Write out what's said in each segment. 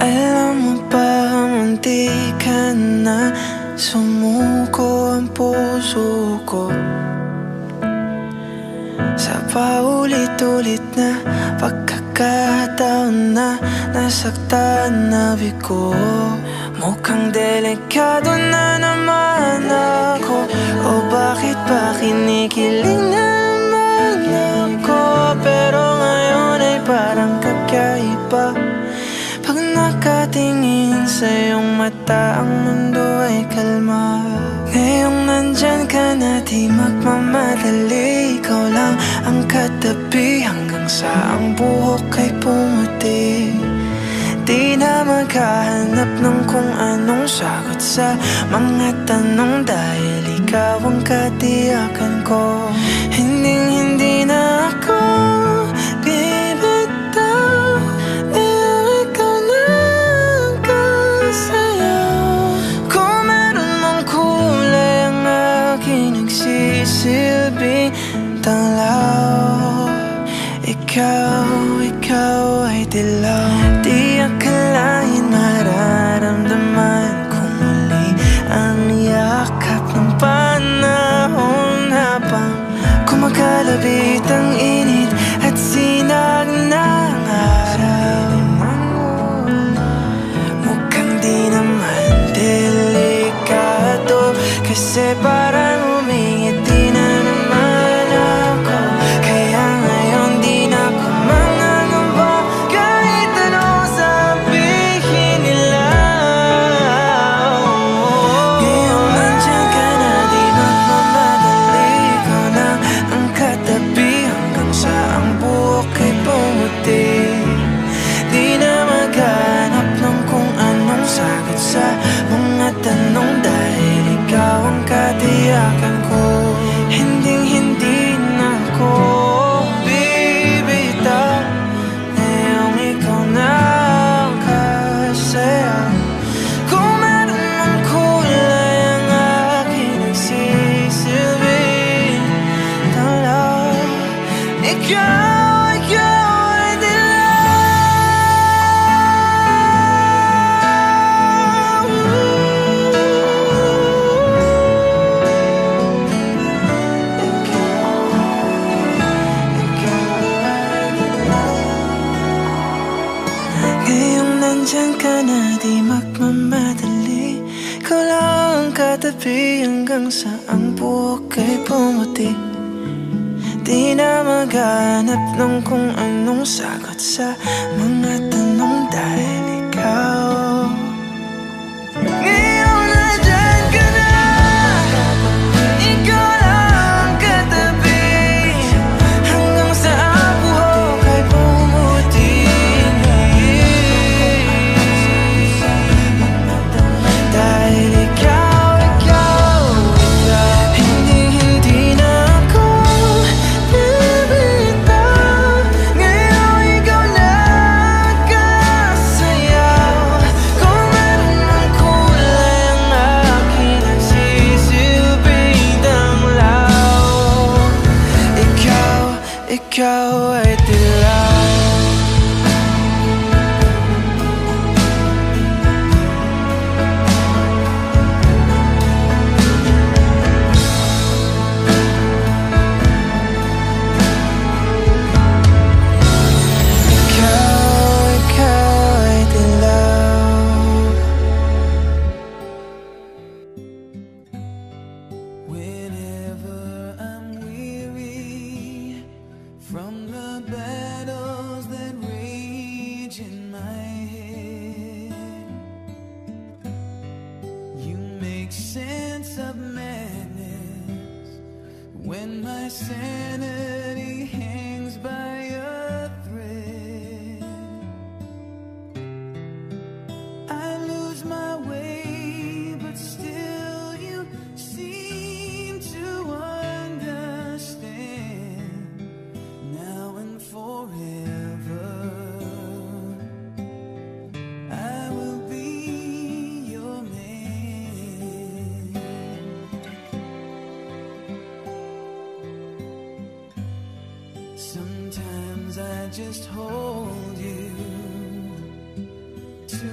Alam mo ba, munti ka na sumuko ang puso ko sa paulit-ulit na pagkakataon na nasaktan na bigo. Mukhang delikado na naman ako, o bakit ba kinikilig na naman ako? Pero ngayon ay parang kakaiba. Pag nakatingin sa iyong mata, ang mundo ay kalma. Ngayong nandyan ka na, di magmamadali. Ikaw lang ang katabi hanggang sa ang buhok ay pumuti. Di na maghahanap ng kung anong sagot sa mga tanong, dahil ikaw ang katiyakan ko. Hindi na ako bibitaw, dahil ikaw na ang kasayaw. Kung meron mang kulay ang aking nagsisilbing tanglaw, ikaw ay dilaw. Di akalain mararamdaman ko muli ang yakap ng panahon, habang kumakalabit ang init at sinag ng araw. Mukhang di naman delikado, kasi parang umingiti na naman ako. Kaya ngayon di na ako mangangamba, kahit anong sabihin nila. Ngayon nandyan ka na, di magmamadali. Ikaw na ang katabi hanggang sa ang buhok ay pumuti. Di na maghanap ng kung anong sagot sa mga tanong, dahil ikaw ang katiyakan ko. Hindi na ako bibitaw, ngayong ikaw na ang kasayaw. Kung meron mang kulay ang aking nagsisilbing tanglaw, ikaw ay ngayong nandyan ka na, di magmamadali. Ikaw lang ang katabi hanggang sa ang buhok ay pumuti. Di na maghanap ng kung anong sagot sa mga tanong, dahil ikaw ngayong nandyan ka na. Ikaw lang ang katabi hanggang sa ang buhok ay pumuti. Dahil ikaw, hindi na ako bibitaw, ngayong ikaw na ang kasayaw. Kung meron mang kulay ang aking nagsisilbing tanglaw, ikaw ay dilaw. Ikaw ay dilaw. Whenever I'm weary from the battles that rage in my head, you make sense of madness when my sanity hangs by a thread. I lose my way, but still you seem to understand. Now and forever, I will be your man. Sometimes I just hold you to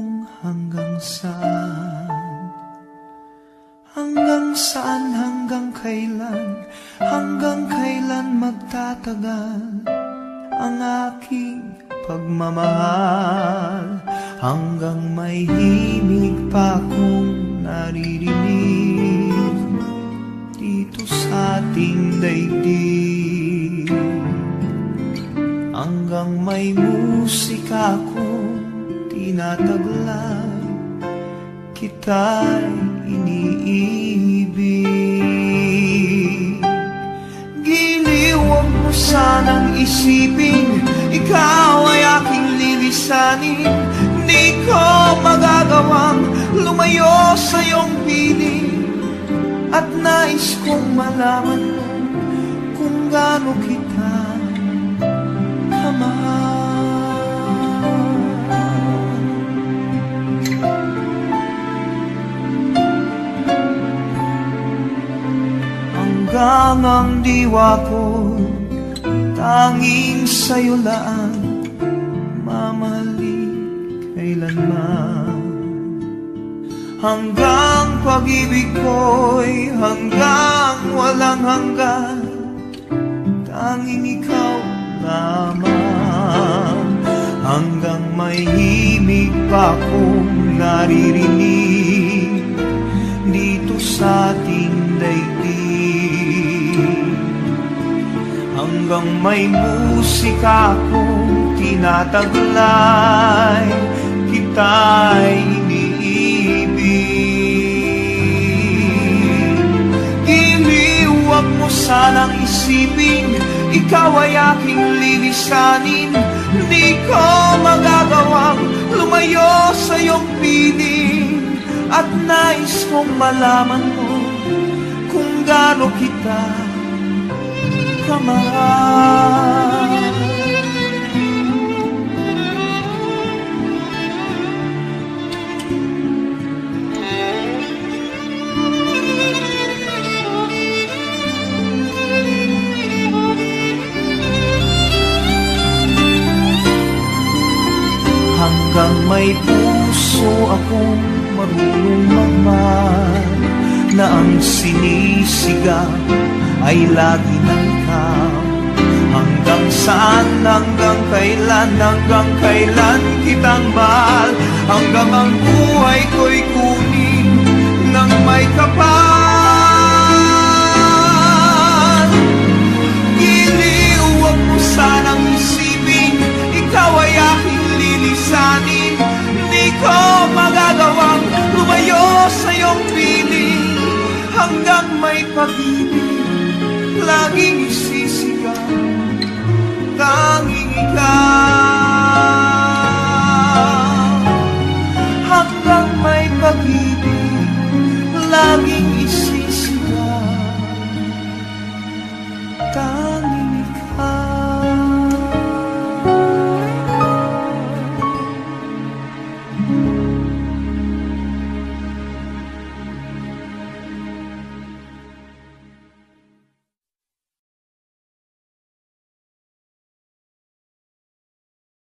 kung hanggang saan. Hanggang saan, hanggang kailan magtatagal ang aking pagmamahal. Hanggang may himig pa kong naririnig dito sa ating daigdig. Hanggang may musika kong tinataglay, kita'y iniibig. Giliw, huwag mo sanang isipin, ikaw ay aking lilisanin. Di ko magagawang lumayo sa iyong piling, at nais kong malaman mo kung gaano kita kamahal. Hanggang ang diwa ko tanging sa'yo lang mamahalin kailanman. Hanggang pag-ibig ko'y hanggang walang hanggan, tanging ikaw lamang. Hanggang may himig pa kong naririnig dito sa ating daigdig. Hanggang may musika kong tinataglay, kita'y iniibig. Giliw, huwag mo sanang isipin, ikaw ay aking lilisanin. Di ko magagawang lumayo sa iyong piling, at nais kong malaman mo kung gaano kita kamahal. Hanggang may puso akong marunong magmahal, na ang sinisigaw ay lagi ng ikaw. Hanggang saan, hanggang kailan kitang mahal. Hanggang ang buhay ko'y kunin ng may kapal. Giliw, huwag mo sanang isipin, ikaw ay aking lilisanin. Di ko magagawang lumayo sa iyong piling, hanggang may pag-ibig laging isisi